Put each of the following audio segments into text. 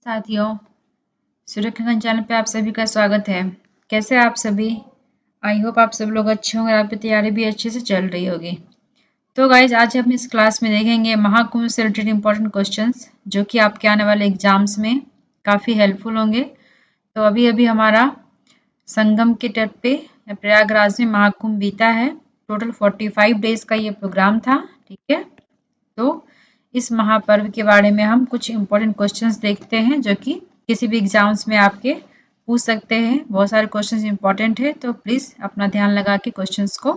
साथियों, सुरक्षागंज चैनल पे आप सभी का स्वागत है। कैसे हैं आप सभी? आई होप आप सब लोग अच्छे होंगे, आपकी तैयारी भी अच्छे से चल रही होगी। तो गाइज, आज हम इस क्लास में देखेंगे महाकुंभ से रिलेटेड इंपॉर्टेंट क्वेश्चंस जो कि आपके आने वाले एग्जाम्स में काफ़ी हेल्पफुल होंगे। तो अभी अभी हमारा संगम के तट पे प्रयागराज में महाकुंभ बीता है। टोटल 45 डेज का ये प्रोग्राम था। ठीक है, तो इस महापर्व के बारे में हम कुछ इम्पोर्टेंट क्वेश्चंस देखते हैं जो कि किसी भी एग्जाम्स में आपके पूछ सकते हैं। बहुत सारे क्वेश्चंस इम्पोर्टेंट है, तो प्लीज़ अपना ध्यान लगा के क्वेश्चंस को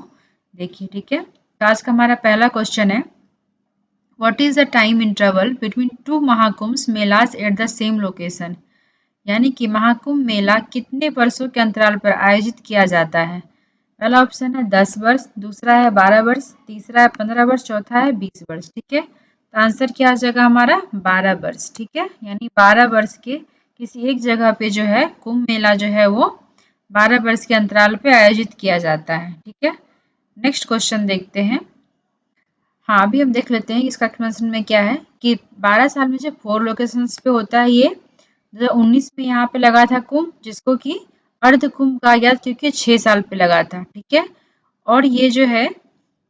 देखिए। ठीक है, तो आज का हमारा पहला क्वेश्चन है, what is the time interval between two Mahakumbh MELAS at the same location? यानी कि महाकुंभ मेला कितने वर्षों के अंतराल पर आयोजित किया जाता है? पहला ऑप्शन है 10 वर्ष, दूसरा है 12 वर्ष, तीसरा है 15 वर्ष, चौथा है 20 वर्ष। ठीक है, तो आंसर क्या आ जाएगा हमारा 12 वर्ष। ठीक है, यानी 12 वर्ष के किसी एक जगह पे जो है कुंभ मेला जो है वो 12 वर्ष के अंतराल पे आयोजित किया जाता है। ठीक है, नेक्स्ट क्वेश्चन देखते हैं। हाँ, अभी हम देख लेते हैं इसका एक्सप्लेनेशन में क्या है कि 12 साल में जो 4 लोकेशंस पे होता है ये 2019 में यहाँ पे लगा था कुंभ, जिसको कि अर्ध कुंभ कहा गया क्योंकि 6 साल पे लगा था। ठीक है, और ये जो है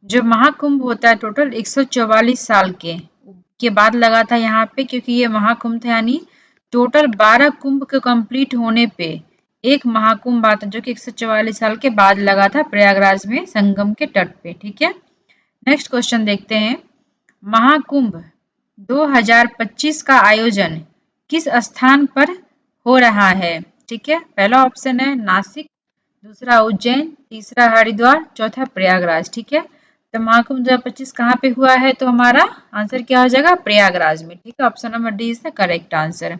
जो महाकुंभ होता है टोटल 144 साल के बाद लगा था यहाँ पे, क्योंकि ये महाकुंभ था। यानी टोटल 12 कुंभ के कंप्लीट होने पे एक महाकुंभ आता जो कि 144 साल के बाद लगा था प्रयागराज में संगम के तट पे। ठीक है, नेक्स्ट क्वेश्चन देखते हैं। महाकुंभ 2025 का आयोजन किस स्थान पर हो रहा है? ठीक है, पहला ऑप्शन है नासिक, दूसरा उज्जैन, तीसरा हरिद्वार, चौथा प्रयागराज। ठीक है, तो महाकुंभ 2025 कहाँ पे हुआ है? तो हमारा आंसर क्या हो जाएगा? प्रयागराज में। ठीक है, option number D is the correct answer.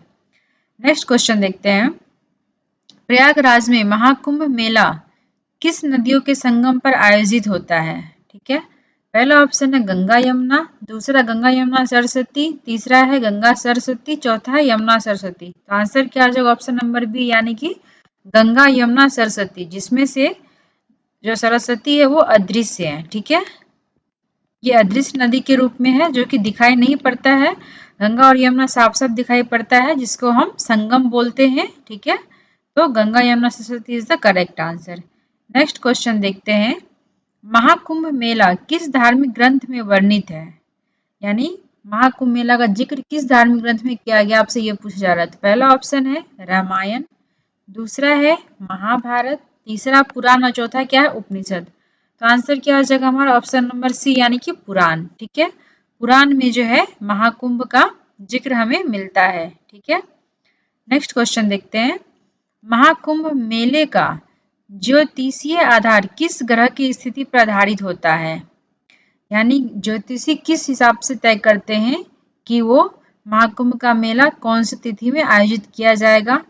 Next question देखते हैं। प्रयागराज में महाकुंभ मेला किस नदियों के संगम पर आयोजित होता है? ठीक है, पहला ऑप्शन है गंगा यमुना, दूसरा गंगा यमुना सरस्वती, तीसरा है गंगा सरस्वती, चौथा है यमुना सरस्वती। तो आंसर क्या आ जाएगा? ऑप्शन नंबर बी, यानी कि गंगा यमुना सरस्वती, जिसमें से जो सरस्वती है वो अदृश्य है। ठीक है, ये अदृश्य नदी के रूप में है जो कि दिखाई नहीं पड़ता है। गंगा और यमुना साफ साफ दिखाई पड़ता है, जिसको हम संगम बोलते हैं। ठीक है, तो Ganga Yamuna Saraswati is the correct answer. Next question देखते हैं। महाकुंभ मेला किस धार्मिक ग्रंथ में वर्णित है? यानी महाकुंभ मेला का जिक्र किस धार्मिक ग्रंथ में किया गया, आपसे ये पूछा जा रहा है। तो पहला ऑप्शन है रामायण, दूसरा है महाभारत, तीसरा पुराण और चौथा क्या है? उपनिषद। तो आंसर क्या हो जाएगा हमारा? ऑप्शन नंबर सी, यानी कि पुराण। ठीक है, पुराण में जो है महाकुंभ का जिक्र हमें मिलता है। ठीक है, नेक्स्ट क्वेश्चन देखते हैं। महाकुंभ मेले का ज्योतिषीय आधार किस ग्रह की स्थिति पर आधारित होता है? यानी ज्योतिषी किस हिसाब से तय करते हैं कि वो महाकुंभ का मेला कौन सी तिथि में आयोजित किया जाएगा?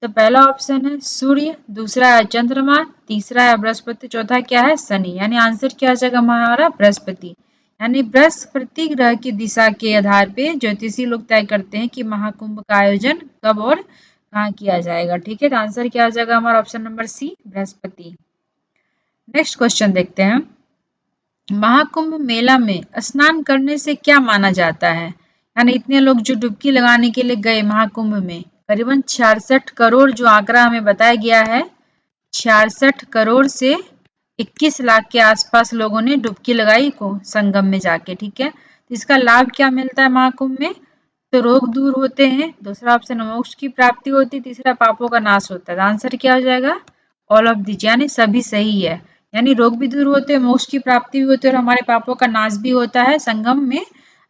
तो पहला ऑप्शन है सूर्य, दूसरा है चंद्रमा, तीसरा है बृहस्पति, चौथा क्या है? शनि। यानी आंसर क्या आ जाएगा हमारा? बृहस्पति। यानी बृहस्पति ग्रह की दिशा के आधार पे ज्योतिषी लोग तय करते हैं कि महाकुंभ का आयोजन कब और कहाँ किया जाएगा। ठीक है, तो आंसर क्या आ जाएगा हमारा? Option number C, Brihaspati. Next question देखते हैं। महाकुंभ मेला में स्नान करने से क्या माना जाता है? यानी इतने लोग जो डुबकी लगाने के लिए गए महाकुंभ में, करीबन 66 करोड़ जो आंकड़ा हमें बताया गया है, 66 करोड़ से 21 लाख के आसपास लोगों ने डुबकी लगाई को संगम में जाके। ठीक है, तो इसका लाभ क्या मिलता है महाकुंभ में? तो रोग दूर होते हैं, दूसरा ऑप्शन मोक्ष की प्राप्ति होती है, तीसरा पापों का नाश होता है। आंसर क्या हो जाएगा? ऑल ऑफ दिस, यानी सभी सही है। यानी रोग भी दूर होते हैं, मोक्ष की प्राप्ति भी होती है और हमारे पापों का नाश भी होता है संगम में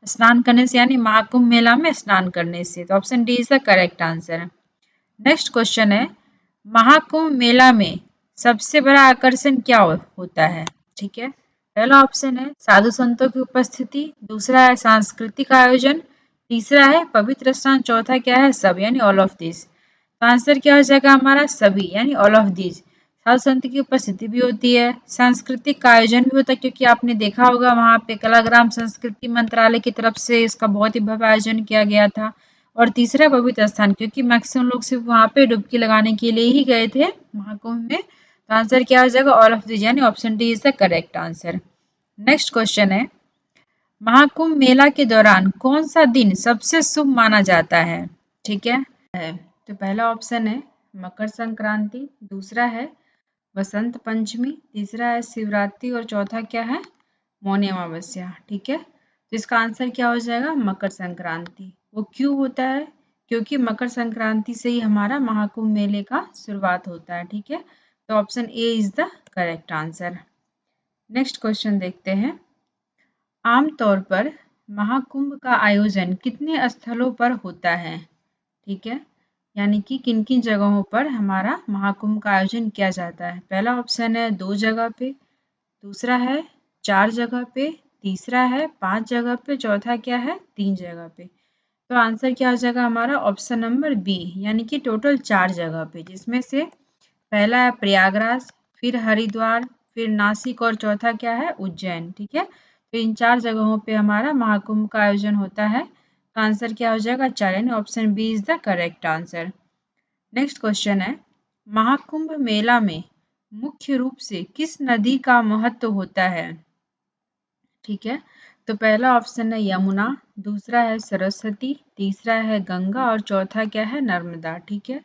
स्नान करने से, यानी महाकुंभ मेला में स्नान करने से। तो option D is the correct answer. Next question है। महाकुंभ मेला में सबसे बड़ा आकर्षण क्या होता है? ठीक है, पहला ऑप्शन है साधु संतों की उपस्थिति, दूसरा है सांस्कृतिक आयोजन, तीसरा है पवित्र स्नान, चौथा क्या है? सब, यानी ऑल ऑफ दिस। तो आंसर क्या हो जाएगा हमारा? सभी, यानी ऑल ऑफ दिस। साधु संत की उपस्थिति भी होती है, सांस्कृतिक का आयोजन भी होता है, क्योंकि आपने देखा होगा वहां पे कलाग्राम संस्कृति मंत्रालय की तरफ से इसका बहुत ही भव्य आयोजन किया गया था। और तीसरा पवित्र स्थान, क्योंकि मैक्सिमम लोग सिर्फ वहां पे डुबकी लगाने के लिए ही गए थे महाकुंभ में। तो आंसर क्या हो जाएगा? ऑल ऑफ दिस, यानी option D is the correct answer. Next question है। महाकुंभ मेला के दौरान कौन सा दिन सबसे शुभ माना जाता है? ठीक है, है? तो पहला ऑप्शन है मकर संक्रांति, दूसरा है वसंत पंचमी, तीसरा है शिवरात्रि और चौथा क्या है? मौनी अमावस्या। ठीक है, तो इसका आंसर क्या हो जाएगा? मकर संक्रांति। वो क्यों होता है? क्योंकि मकर संक्रांति से ही हमारा महाकुंभ मेले का शुरुआत होता है। ठीक है, तो option A is the correct answer. Next question देखते हैं। आमतौर पर महाकुंभ का आयोजन कितने स्थलों पर होता है? ठीक है, यानी कि किन किन जगहों पर हमारा महाकुंभ का आयोजन किया जाता है? पहला ऑप्शन है 2 जगह पे, दूसरा है 4 जगह पे, तीसरा है 5 जगह पे, चौथा क्या है? 3 जगह पे। तो आंसर क्या हो जाएगा हमारा? ऑप्शन नंबर बी, यानी कि टोटल 4 जगह पे, जिसमें से पहला है प्रयागराज, फिर हरिद्वार, फिर नासिक और चौथा क्या है? उज्जैन। ठीक है, तो इन 4 जगहों पे हमारा महाकुंभ का आयोजन होता है। तो आंसर क्या हो जाएगा? 4, यानी option B is the correct answer. Next question है, महाकुंभ मेला में मुख्य रूप से किस नदी का महत्व होता है? ठीक है, तो पहला ऑप्शन है यमुना, दूसरा है सरस्वती, तीसरा है गंगा और चौथा क्या है? नर्मदा। ठीक है,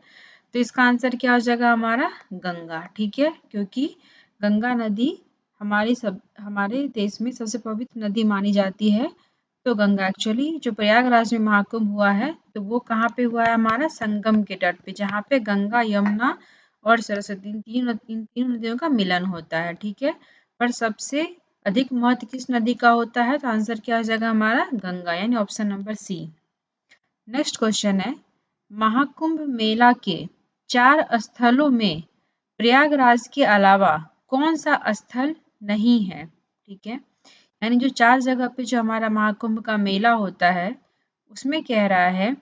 तो इसका आंसर क्या हो जाएगा हमारा? गंगा। ठीक है, क्योंकि गंगा नदी हमारे देश में सबसे पवित्र नदी मानी जाती है। तो गंगा एक्चुअली जो प्रयागराज में महाकुंभ हुआ है, तो वो कहाँ पे हुआ है? हमारा संगम के तट पे, जहाँ पे गंगा, यमुना और सरस्वती इन तीन नदियों का मिलन होता है। ठीक है, पर सबसे अधिक महत्व किस नदी का होता है? तो आंसर क्या हो जाएगा हमारा? गंगा, यानी option number C. Next question है, महाकुंभ मेला के 4 स्थलों में प्रयागराज के अलावा कौन सा स्थल नहीं है? ठीक है, यानी जो 4 जगह पे जो हमारा महाकुंभ का मेला होता है, उसमें कह रहा है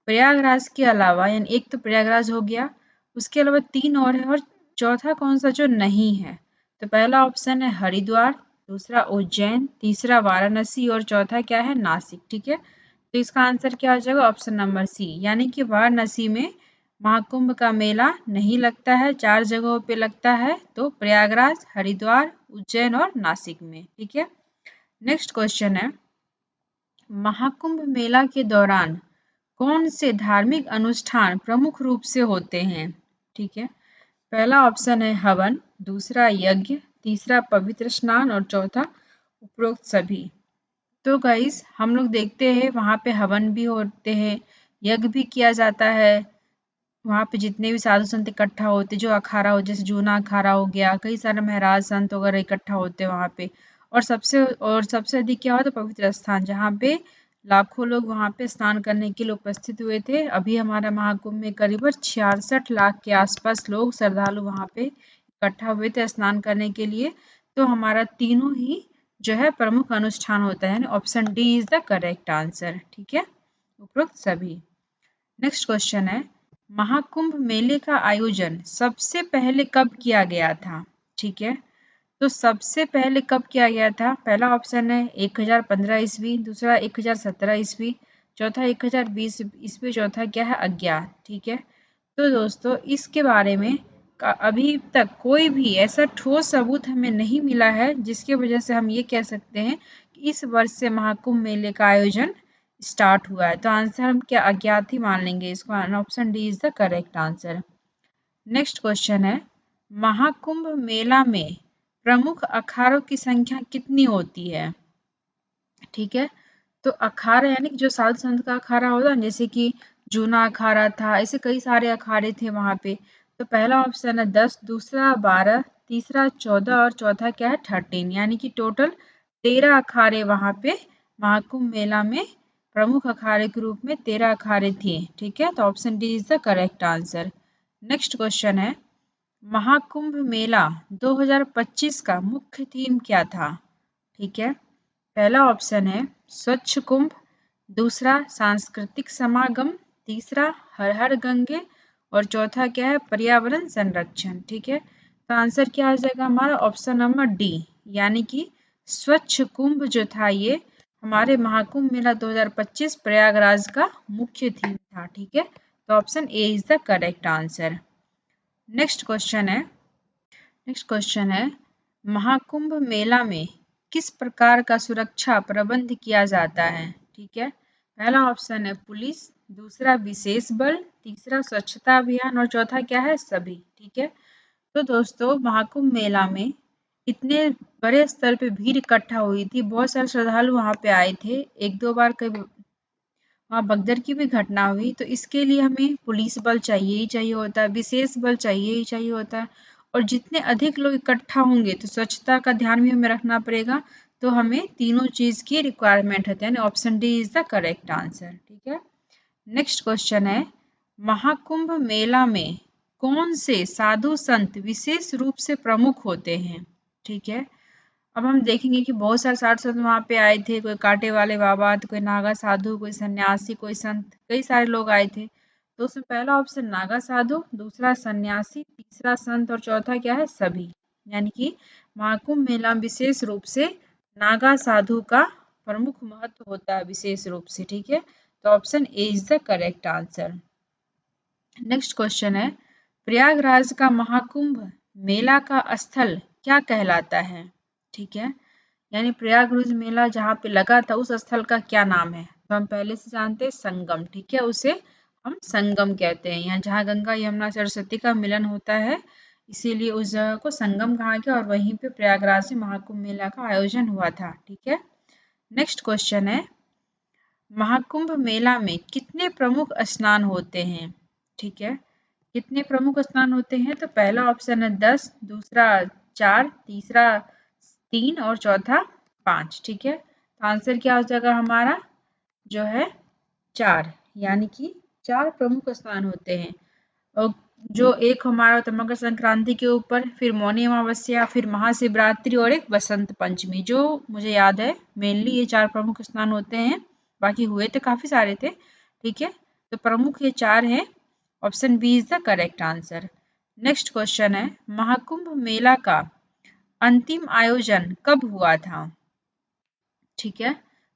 प्रयागराज के अलावा, यानी एक तो प्रयागराज हो गया, उसके अलावा 3 और है, और चौथा कौन सा जो नहीं है? तो पहला ऑप्शन है हरिद्वार, दूसरा उज्जैन, तीसरा वाराणसी और चौथा क्या है? नासिक। ठीक है, तो इसका आंसर क्या हो जाएगा? ऑप्शन नंबर सी, यानी कि वाराणसी में महाकुंभ का मेला नहीं लगता है, 4 जगहों पे लगता है, तो प्रयागराज, हरिद्वार, उज्जैन और नासिक में। ठीक है, नेक्स्ट क्वेश्चन है, महाकुंभ मेला के दौरान कौन से धार्मिक अनुष्ठान प्रमुख रूप से होते हैं? ठीक है, पहला ऑप्शन है हवन, दूसरा यज्ञ, तीसरा पवित्र स्नान और चौथा उपरोक्त सभी। तो गाइस हम लोग देखते हैं वहाँ पे हवन भी होते हैं, यज्ञ भी किया जाता है, वहाँ पे जितने भी साधु संत इकट्ठा होते, जो अखाड़ा हो, जैसे जूना अखाड़ा हो गया, कई सारे महाराज संत वगैरह इकट्ठा होते हैं वहाँ पे। और सबसे अधिक क्या होता है? पवित्र स्थान, जहाँ पे लाखों लोग वहाँ पे स्नान करने के लिए उपस्थित हुए थे। अभी हमारा महाकुंभ में करीबन 66 लाख के आसपास लोग श्रद्धालु वहाँ पे इकट्ठा हुए थे स्नान करने के लिए। तो हमारा तीनों ही जो है प्रमुख अनुष्ठान होता है, यानी option D is the correct answer. ठीक है, उपरोक्त सभी। नेक्स्ट क्वेश्चन है, महाकुंभ मेले का आयोजन सबसे पहले कब किया गया था? ठीक है, तो सबसे पहले कब किया गया था? पहला ऑप्शन है 1015 ईस्वी, दूसरा 1017 ईस्वी, चौथा 1020 ईस्वी, चौथा क्या है? अज्ञात। ठीक है, तो दोस्तों इसके बारे में अभी तक कोई भी ऐसा ठोस सबूत हमें नहीं मिला है, जिसकी वजह से हम ये कह सकते हैं कि इस वर्ष से महाकुंभ मेले का आयोजन स्टार्ट हुआ है। तो आंसर हम क्या अज्ञात ही मान लेंगे इसको, option D is the correct answer. Next question है, महाकुंभ मेला में प्रमुख अखाड़ों की संख्या कितनी होती है? ठीक है, तो अखाड़ा यानी कि जो साधु संत का अखाड़ा होता है, जैसे कि जूना अखाड़ा था, ऐसे कई सारे अखाड़े थे वहां पे। तो पहला ऑप्शन है 10, दूसरा 12, तीसरा 14 और चौथा क्या है? 13, यानी कि टोटल 13 अखाड़े वहां पे महाकुंभ मेला में प्रमुख अखाड़े के रूप में 13 अखाड़े थे। ठीक है, तो option D is the correct answer. Next question है, महाकुंभ मेला 2025 का मुख्य थीम क्या था? ठीक है, पहला ऑप्शन है स्वच्छ कुंभ, दूसरा सांस्कृतिक समागम, तीसरा हर हर गंगे और चौथा क्या है? पर्यावरण संरक्षण। ठीक है, तो आंसर क्या आ जाएगा हमारा? ऑप्शन नंबर डी, यानी कि स्वच्छ कुंभ जो था, ये हमारे महाकुंभ मेला 2025 प्रयागराज का मुख्य थीम था। ठीक है, तो option A is the correct answer. Next question है, महाकुंभ मेला में किस प्रकार का सुरक्षा प्रबंध किया जाता है? ठीक है, पहला ऑप्शन है पुलिस, दूसरा विशेष बल, तीसरा स्वच्छता अभियान और चौथा क्या है, सभी। ठीक है, तो दोस्तों महाकुंभ मेला में इतने बड़े स्तर पे भीड़ इकट्ठा हुई थी, बहुत सारे श्रद्धालु वहां पे आए थे, एक दो बार कई वहाँ भगदड़ की भी घटना हुई। तो इसके लिए हमें पुलिस बल चाहिए ही चाहिए होता है, विशेष बल चाहिए ही चाहिए होता है, और जितने अधिक लोग इकट्ठा होंगे तो स्वच्छता का ध्यान भी हमें रखना पड़ेगा। तो हमें तीनों चीज की रिक्वायरमेंट है, यानी option D is the correct answer. ठीक है, नेक्स्ट क्वेश्चन है, महाकुंभ मेला में कौन से साधु संत विशेष रूप से प्रमुख होते हैं। ठीक है, अब हम देखेंगे कि बहुत सारे साधु संत वहाँ पे आए थे, कोई कांटे वाले बाबा, तो कोई नागा साधु, कोई सन्यासी, कोई संत, कई सारे लोग आए थे। तो उसमें पहला ऑप्शन नागा साधु, दूसरा सन्यासी, तीसरा संत और चौथा क्या है, सभी। यानी कि महाकुंभ मेला में विशेष रूप से नागा साधु का प्रमुख महत्व होता है विशेष रूप से। ठीक है, तो option A is the correct answer. Next question है, प्रयागराज का महाकुंभ मेला का स्थल क्या कहलाता है। ठीक है, यानी प्रयागराज मेला जहाँ पे लगा था उस स्थल का क्या नाम है। तो हम पहले से जानते हैं संगम। ठीक है, उसे हम संगम कहते हैं, यहाँ जहाँ गंगा यमुना सरस्वती का मिलन होता है, इसीलिए उस जगह को संगम कहा गया, और वहीं पे प्रयागराज में महाकुंभ मेला का आयोजन हुआ था। ठीक है, नेक्स्ट क्वेश्चन है, महाकुंभ मेला में कितने प्रमुख स्नान होते हैं। ठीक है, कितने प्रमुख स्नान होते हैं, तो पहला ऑप्शन है 10, दूसरा 4, तीसरा 3 और चौथा 5। ठीक है, तो आंसर क्या हो जाएगा हमारा, जो है 4, यानी कि 4 प्रमुख स्नान होते हैं। और जो एक हमारा होता है मकर संक्रांति के ऊपर, फिर मौनी अमावस्या, फिर महाशिवरात्रि और एक बसंत पंचमी, जो मुझे याद है मेनली ये 4 प्रमुख स्नान होते हैं, बाकी हुए तो काफी सारे थे। ठीक है, तो प्रमुख ये 4 हैं, option B is the correct answer. Next question है, महाकुंभ मेला का अंतिम आयोजन कब हुआ था। ठीक है,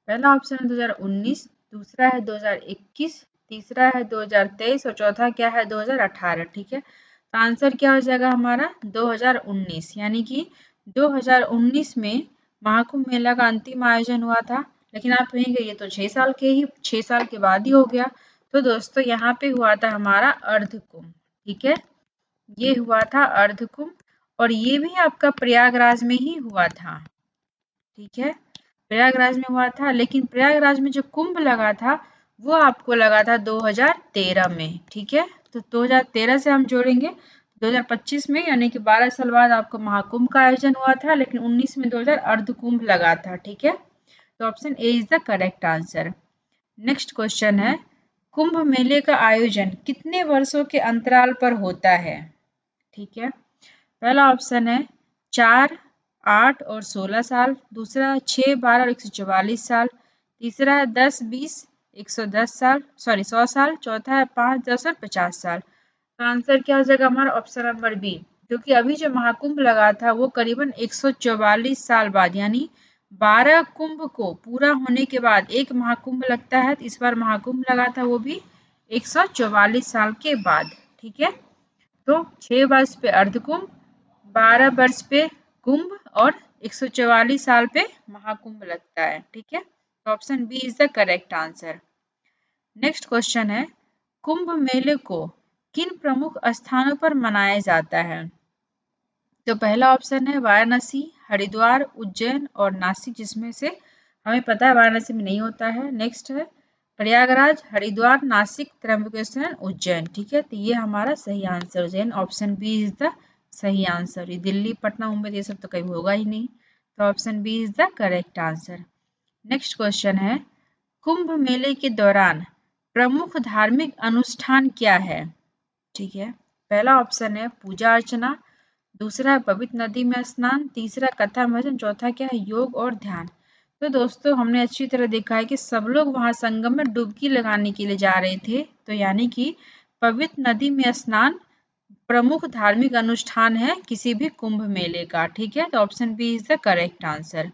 पहला ऑप्शन है 2019, दूसरा है 2021, तीसरा है 2023 और चौथा क्या है 2018। ठीक है, तो आंसर क्या हो जाएगा हमारा 2019, यानी कि 2019 में महाकुंभ मेला का अंतिम आयोजन हुआ था। लेकिन आप कहेंगे ये तो 6 साल के बाद ही हो गया। तो दोस्तों यहाँ पे हुआ था हमारा अर्धकुंभ। ठीक है, ये हुआ था अर्धकुंभ, और ये भी आपका प्रयागराज में ही हुआ था। ठीक है, प्रयागराज में हुआ था, लेकिन प्रयागराज में जो कुंभ लगा था वो आपको लगा था 2013 में। ठीक है, तो 2013 से हम जोड़ेंगे 2025 में, यानी कि 12 साल बाद आपको महाकुंभ का आयोजन हुआ था, लेकिन 19 में 2000 अर्धकुंभ लगा था। ठीक है, तो option A is the correct answer. Next question है, कुंभ मेले का आयोजन कितने वर्षों के अंतराल पर होता है। ठीक है, पहला ऑप्शन है 4, 8 और 16 साल, दूसरा 6, 12 और 144 साल, तीसरा है 10, 20, 110 साल, सॉरी 100 साल, चौथा है 5, 10 और 50 साल। तो आंसर क्या हो जाएगा हमारा, ऑप्शन नंबर बी, क्योंकि अभी जो महाकुंभ लगा था वो करीबन 144 साल बाद, यानी 12 कुंभ को पूरा होने के बाद एक महाकुंभ लगता है। तो इस बार महाकुंभ लगा था वो भी 144 साल के बाद। ठीक है, तो 6 वर्ष पे अर्धकुंभ, 12 वर्ष पे कुंभ और 144 साल पे महाकुंभ लगता है। ठीक है, तो option B is the correct answer. Next question है, कुंभ मेले को किन प्रमुख स्थानों पर मनाया जाता है। तो पहला ऑप्शन है वाराणसी, हरिद्वार, उज्जैन और नासिक, जिसमें से हमें पता है वाराणसी में नहीं होता है। नेक्स्ट है प्रयागराज, हरिद्वार, नासिक, त्र्यंबकेश्वर, उज्जैन। ठीक है, तो ये हमारा सही आंसर हो जाए, ऑप्शन बी इज द सही आंसर। ये दिल्ली, पटना, मुंबई ये सब तो कहीं होगा ही नहीं, तो option B is the correct answer. Next question है, कुंभ मेले के दौरान प्रमुख धार्मिक अनुष्ठान क्या है। ठीक है, पहला ऑप्शन है पूजा अर्चना, दूसरा है पवित्र नदी में स्नान, तीसरा कथा भजन, चौथा क्या है योग और ध्यान। तो दोस्तों हमने अच्छी तरह देखा है कि सब लोग वहां संगम में डुबकी लगाने के लिए जा रहे थे, तो यानी कि पवित्र नदी में स्नान प्रमुख धार्मिक अनुष्ठान है किसी भी कुंभ मेले का। ठीक है, तो option B is the correct answer.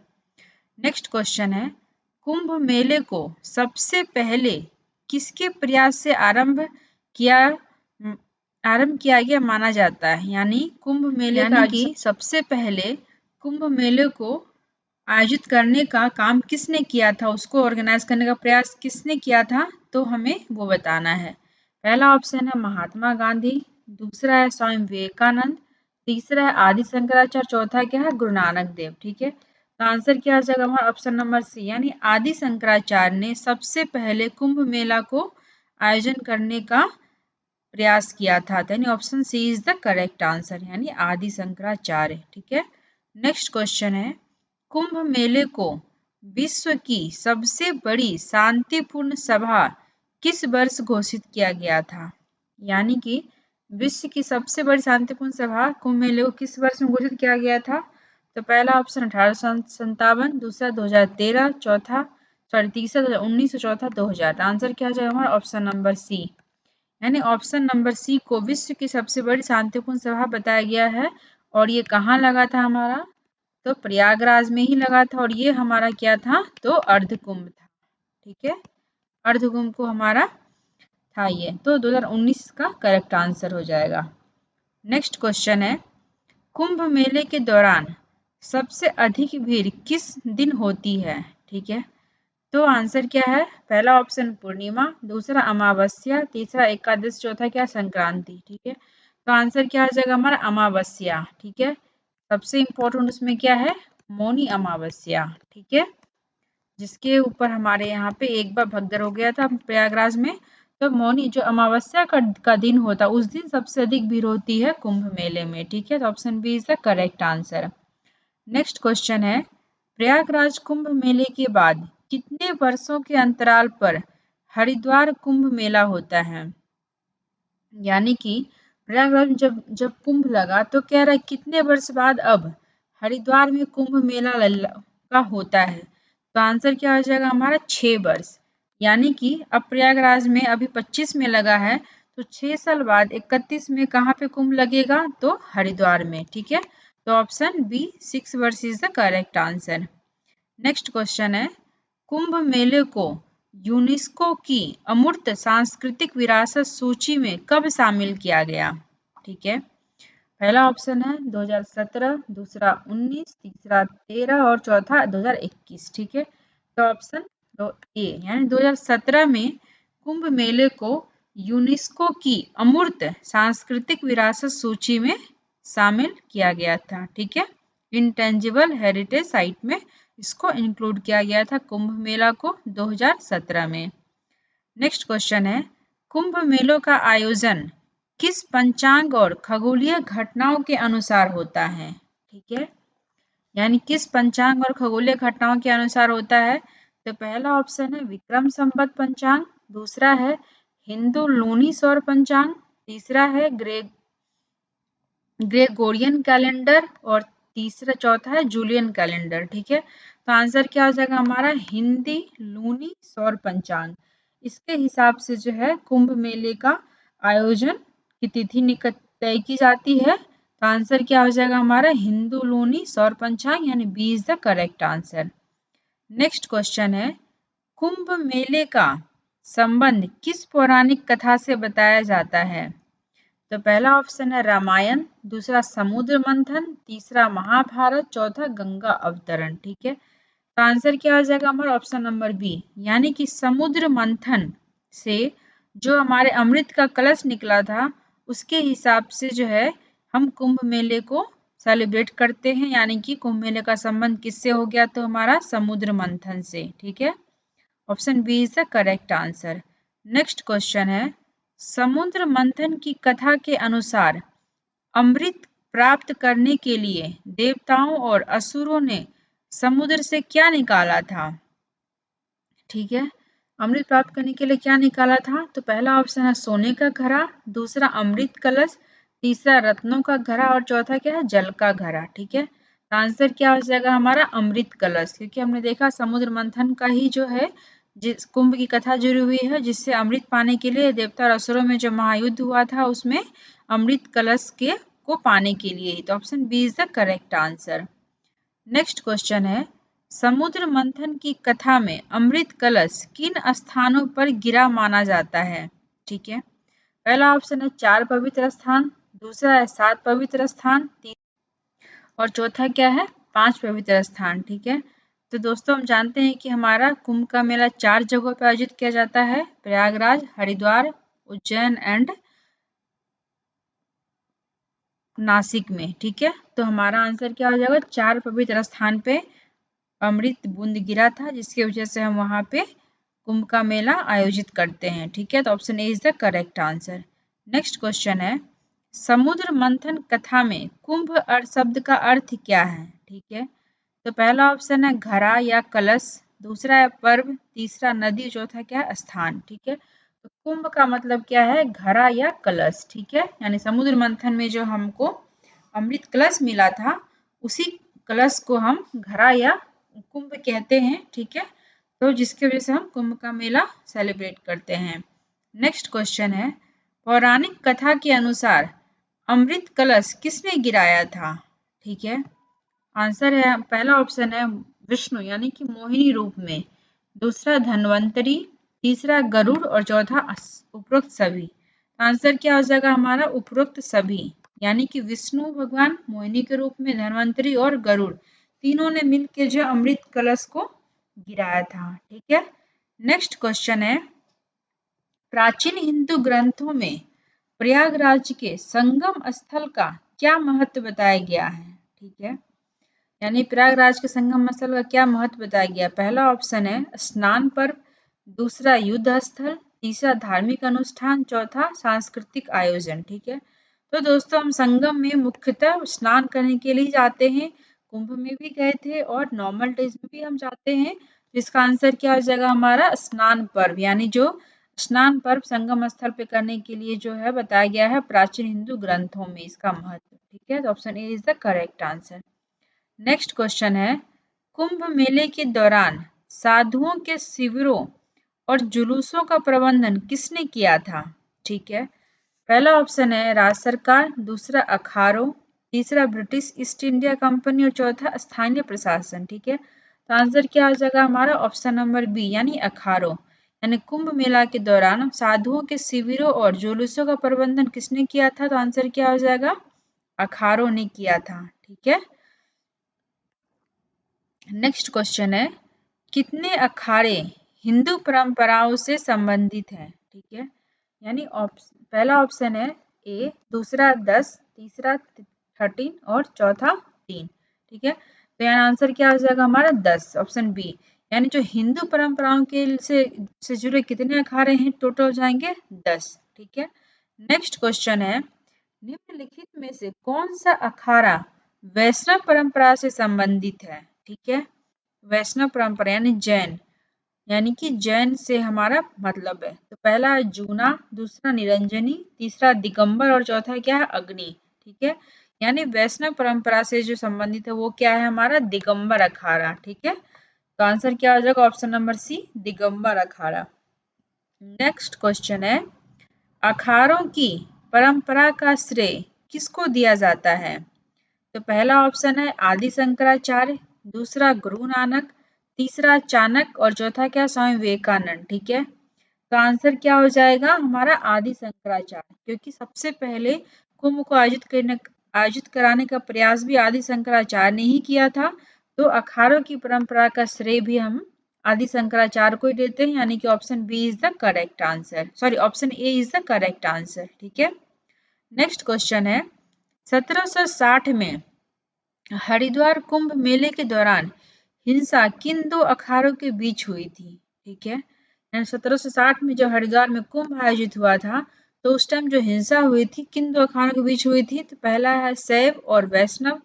Next question है, कुंभ मेले को सबसे पहले किसके प्रयास से किया आरंभ किया गया माना जाता है। यानी कुंभ मेले का सबसे पहले कुंभ मेले को आयोजित करने का काम किसने किया था, उसको ऑर्गेनाइज करने का प्रयास किसने किया था, तो हमें वो बताना है। पहला ऑप्शन है महात्मा गांधी, दूसरा है स्वामी विवेकानंद, तीसरा है आदि शंकराचार्य, चौथा क्या है गुरु नानक देव। ठीक है, तो आंसर क्या हो जाएगा हमारा ऑप्शन नंबर सी, यानी आदि शंकराचार्य ने सबसे पहले कुंभ मेला को आयोजन करने का प्रयास किया था, यानी option C is the correct answer, यानी आदि शंकराचार्य। ठीक है, नेक्स्ट क्वेश्चन है कुंभ मेले को विश्व की सबसे बड़ी शांतिपूर्ण सभा किस वर्ष घोषित किया गया था? यानी कि विश्व की सबसे बड़ी शांतिपूर्ण सभा कुंभ मेले को किस वर्ष में घोषित किया गया था? तो पहला ऑप्शन 1857, दूसरा 2013, तीसरा 2019 और चौथा 2000। आंसर क्या हो जाएगा हमारा ऑप्शन नंबर सी, यानी ऑप्शन नंबर सी को विश्व की सबसे बड़ी शांतिपूर्ण सभा बताया गया है। और ये कहाँ लगा था हमारा? तो प्रयागराज में ही लगा था, और ये हमारा क्या था? तो अर्धकुंभ था। ठीक है, अर्धकुंभ को हमारा था ये, तो 2019 का करेक्ट आंसर हो जाएगा। नेक्स्ट क्वेश्चन है कुंभ मेले के दौरान सबसे अधिक भीड़ किस दिन होती है? ठीक है, तो आंसर क्या है? पहला ऑप्शन पूर्णिमा, दूसरा अमावस्या, तीसरा एकादश, चौथा क्या संक्रांति। ठीक है, तो आंसर क्या हो जाएगा हमारा अमावस्या। ठीक है, सबसे इम्पोर्टेंट उसमें क्या है? मौनी अमावस्या। ठीक है, जिसके ऊपर हमारे यहाँ पे एक बार भगदड़ हो गया था प्रयागराज में, तो मौनी जो अमावस्या का दिन होता है उस दिन सबसे अधिक भीड़ होती है कुंभ मेले में। ठीक है, तो option B is the correct answer. Next question है प्रयागराज कुंभ मेले के बाद कितने वर्षों के अंतराल पर हरिद्वार कुंभ मेला होता है? यानी कि प्रयागराज में जब जब कुंभ लगा तो कह रहा है कितने वर्ष बाद अब हरिद्वार में कुंभ मेला का होता है? तो आंसर क्या हो जाएगा हमारा 6 वर्ष। यानी कि अब प्रयागराज में अभी 25 में लगा है, तो 6 साल बाद 31 में कहाँ पे कुंभ लगेगा? तो हरिद्वार में। ठीक है, तो ऑप्शन बी 6 वर्ष is the correct answer. Next question है कुंभ मेले को यूनेस्को की अमूर्त सांस्कृतिक विरासत सूची में कब शामिल किया गया? ठीक है, पहला ऑप्शन है 2017, दूसरा 19, तीसरा 13 और चौथा 2021। ठीक है, तो ऑप्शन तो ए, यानी 2017 में कुंभ मेले को यूनेस्को की अमूर्त सांस्कृतिक विरासत सूची में शामिल किया गया था। ठीक है, इंटेंजिबल हेरिटेज साइट में इसको इंक्लूड किया गया था कुंभ मेला को 2017 में। नेक्स्ट क्वेश्चन है कुंभ मेलों का आयोजन किस पंचांग और खगोलीय घटनाओं के अनुसार होता है? ठीक है, यानी किस पंचांग और खगोलीय घटनाओं के अनुसार होता है? तो पहला ऑप्शन है विक्रम संवत पंचांग, दूसरा है हिंदू लूनी सौर पंचांग, तीसरा है ग्रेगोरियन कैलेंडर और चौथा है जूलियन कैलेंडर। ठीक है, तो आंसर क्या हो जाएगा हमारा हिंदी लूनी सौर पंचांग। इसके हिसाब से जो है कुंभ मेले का आयोजन की तिथि तय की जाती है। तो आंसर क्या हो जाएगा हमारा हिंदू लूनी सौर पंचांग, यानी B is the correct answer. Next question है कुंभ मेले का संबंध किस पौराणिक कथा से बताया जाता है? तो पहला ऑप्शन है रामायण, दूसरा समुद्र मंथन, तीसरा महाभारत, चौथा गंगा अवतरण। ठीक है, तो आंसर क्या हो जाएगा हमारा ऑप्शन नंबर बी, यानी कि समुद्र मंथन से जो हमारे अमृत का कलश निकला था उसके हिसाब से जो है हम कुंभ मेले को सेलिब्रेट करते हैं, यानी कि कुंभ मेले का संबंध किससे हो गया? तो हमारा समुद्र मंथन से। ठीक है, option B is the correct answer. Next question है समुद्र मंथन की कथा के अनुसार अमृत प्राप्त करने के लिए देवताओं और असुरों ने समुद्र से क्या निकाला था? ठीक है, अमृत प्राप्त करने के लिए क्या निकाला था? तो पहला ऑप्शन है सोने का घड़ा, दूसरा अमृत कलश, तीसरा रत्नों का घड़ा और चौथा क्या है? जल का घड़ा। ठीक है, तो आंसर क्या हो जाएगा हमारा अमृत कलश, क्योंकि हमने देखा समुद्र मंथन का ही जो है जिस कुंभ की कथा जुड़ी हुई है, जिससे अमृत पाने के लिए देवता और असुरों में जो महायुद्ध हुआ था उसमें अमृत कलश के को पाने के लिए ही। तो option B is the correct answer. Next question है समुद्र मंथन की कथा में अमृत कलश किन स्थानों पर गिरा माना जाता है? ठीक है, पहला ऑप्शन है 4 पवित्र स्थान, दूसरा है 7 पवित्र स्थान, और चौथा क्या है? 5 पवित्र स्थान। ठीक है, तो दोस्तों हम जानते हैं कि हमारा कुंभ का मेला 4 जगहों पर आयोजित किया जाता है, प्रयागराज, हरिद्वार, उज्जैन एंड नासिक में। ठीक है, तो हमारा आंसर क्या हो जाएगा, 4 पवित्र स्थान पे अमृत बूंद गिरा था, जिसकी वजह से हम वहां पे कुंभ का मेला आयोजित करते हैं। ठीक है, तो option A is the correct answer. Next question है, समुद्र मंथन कथा में कुंभ शब्द का अर्थ क्या है। ठीक है, तो पहला ऑप्शन है घड़ा या कलश, दूसरा है पर्व, तीसरा नदी, चौथा क्या है स्थान। ठीक है, तो कुंभ का मतलब क्या है, घड़ा या कलश। ठीक है, यानी समुद्र मंथन में जो हमको अमृत कलश मिला था, उसी कलश को हम घड़ा या कुंभ कहते हैं। ठीक है, तो जिसकी वजह से हम कुंभ का मेला सेलिब्रेट करते हैं। नेक्स्ट क्वेश्चन है, पौराणिक कथा के अनुसार अमृत कलश किसने गिराया था। ठीक है, आंसर है, पहला ऑप्शन है विष्णु यानी कि मोहिनी रूप में, दूसरा धन्वंतरी, तीसरा गरुड़ और चौथा उपरोक्त सभी। आंसर क्या हो जाएगा हमारा, उपरोक्त सभी, यानी कि विष्णु भगवान मोहिनी के रूप में, धन्वंतरी और गरुड़, तीनों ने मिलकर जो अमृत कलश को गिराया था। ठीक है, नेक्स्ट क्वेश्चन है, प्राचीन हिंदू ग्रंथों में प्रयागराज के संगम स्थल का क्या महत्व बताया गया है। ठीक है, यानी प्रयागराज के संगम स्थल का क्या महत्व बताया गया। पहला ऑप्शन है स्नान पर्व, दूसरा युद्ध स्थल, तीसरा धार्मिक अनुष्ठान, चौथा सांस्कृतिक आयोजन। ठीक है, तो दोस्तों हम संगम में मुख्यतः स्नान करने के लिए जाते हैं, कुंभ में भी गए थे और नॉर्मल डेज में भी हम जाते हैं। इसका आंसर क्या हो जाएगा हमारा, स्नान पर्व, यानी जो स्नान पर्व संगम स्थल पे करने के लिए जो है बताया गया है प्राचीन हिंदू ग्रंथों में इसका महत्व। ठीक है, तो option A is the correct answer. Next question है, कुंभ मेले के दौरान साधुओं के शिविरों और जुलूसों का प्रबंधन किसने किया था। ठीक है, पहला ऑप्शन है राज्य सरकार, दूसरा अखाड़ों, तीसरा ब्रिटिश ईस्ट इंडिया कंपनी और चौथा स्थानीय प्रशासन। ठीक है, तो आंसर क्या हो जाएगा हमारा, ऑप्शन नंबर बी यानी अखाड़ों, यानी कुंभ मेला के दौरान साधुओं के शिविरों और जुलूसों का प्रबंधन किसने किया था, तो आंसर क्या हो जाएगा, अखाड़ों ने किया था। ठीक है, नेक्स्ट क्वेश्चन है, कितने अखाड़े हिंदू परंपराओं से संबंधित हैं। ठीक है, यानी पहला ऑप्शन है ए, दूसरा 10, तीसरा 13 और चौथा 3। ठीक है, तो यहाँ आंसर क्या हो जाएगा हमारा 10, ऑप्शन बी, यानी जो हिंदू परंपराओं के से जुड़े कितने अखाड़े हैं, टोटल हो जाएंगे 10। ठीक है, नेक्स्ट क्वेश्चन है, निम्नलिखित में से कौन सा अखाड़ा वैष्णव परंपरा से संबंधित है। ठीक है, वैष्णव परंपरा यानी जैन, यानी कि जैन से हमारा मतलब है, तो पहला है जूना, दूसरा निरंजनी, तीसरा दिगंबर और चौथा क्या है अग्नि। ठीक है, यानी वैष्णव परंपरा से जो संबंधित है वो क्या है हमारा, दिगंबर अखाड़ा। ठीक है, तो आंसर क्या हो जाएगा, ऑप्शन नंबर सी, दिगंबर अखाड़ा। नेक्स्ट क्वेश्चन है, अखाड़ों की परंपरा का श्रेय किसको दिया जाता है। तो पहला ऑप्शन है आदि शंकराचार्य, दूसरा गुरु नानक, तीसरा चाणक्य और चौथा क्या, स्वामी विवेकानंद। ठीक है, तो आंसर क्या हो जाएगा हमारा, आदि शंकराचार्य, क्योंकि सबसे पहले कुंभ को आयोजित कराने का प्रयास भी आदि शंकराचार्य ने ही किया था। तो अखाड़ों की परंपरा का श्रेय भी हम आदि शंकराचार्य को ही देते हैं, यानी कि option B is the correct answer, sorry option A is the correct answer. ठीक है, नेक्स्ट क्वेश्चन है, 1760 में हरिद्वार कुंभ मेले के दौरान हिंसा किन दो अखाड़ों के बीच हुई थी। ठीक है, 1760 में जो हरिद्वार में कुंभ आयोजित हुआ था, तो उस टाइम जो हिंसा हुई थी किन दो अखाड़ों के बीच हुई थी, तो पहला है शैव और वैष्णव,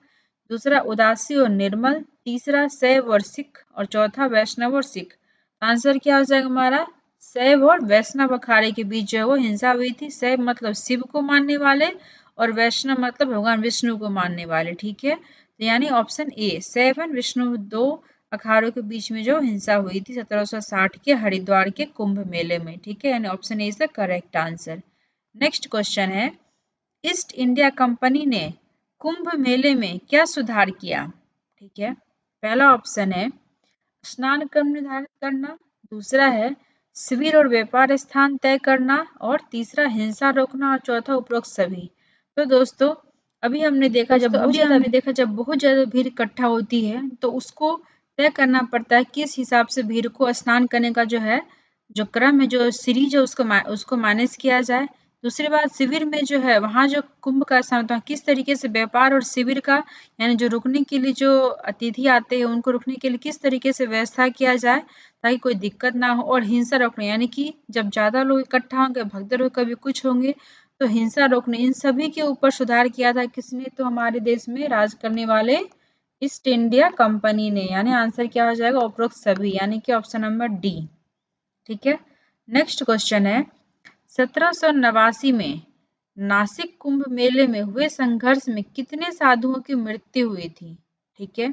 दूसरा उदासी और निर्मल, तीसरा शैव और सिख और चौथा वैष्णव और सिख। आंसर क्या हो जाएगा हमारा, शैव और वैष्णव अखाड़े के बीच जो है वो हिंसा हुई थी। शैव मतलब शिव को मानने वाले और वैष्णव मतलब भगवान विष्णु को मानने वाले। ठीक है, तो यानी ऑप्शन ए, शैव एंड विष्णु दो अखाड़ों के बीच में जो हिंसा हुई थी 1760 के हरिद्वार के कुंभ मेले में। ठीक है, यानी option A is the correct answer. Next question है, ईस्ट इंडिया कंपनी ने कुंभ मेले में क्या सुधार किया। ठीक है, पहला ऑप्शन है स्नान क्रम निर्धारित करना, दूसरा है शिविर और व्यापार स्थान तय करना और तीसरा हिंसा रोकना और चौथा उपरोक्त सभी। तो दोस्तों अभी हमने देखा जब बहुत ज्यादा भीड़ इकट्ठा होती है तो उसको तय करना पड़ता है किस हिसाब से भीड़ को स्नान करने का जो है जो क्रम है, जो सीरीज है, उसको मैनेज किया जाए। दूसरी बात, शिविर में जो है वहाँ जो कुंभ का स्थान होता है, किस तरीके से व्यापार और शिविर का यानी जो रुकने के लिए जो अतिथि आते हैं उनको रुकने के लिए किस तरीके से व्यवस्था किया जाए ताकि कोई दिक्कत ना हो। और हिंसा रोकने यानी कि जब ज्यादा लोग इकट्ठा होंगे, भगदड़ हो, कभी कुछ होंगे तो हिंसा रोकने, इन सभी के ऊपर सुधार किया था किसने? तो हमारे देश में राज करने वाले ईस्ट इंडिया कंपनी ने। यानी आंसर क्या हो जाएगा? उपरोक्त सभी, यानी कि ऑप्शन नंबर डी। ठीक है। नेक्स्ट क्वेश्चन है 1789 में नासिक कुंभ मेले में हुए संघर्ष में कितने साधुओं की मृत्यु हुई थी? ठीक है।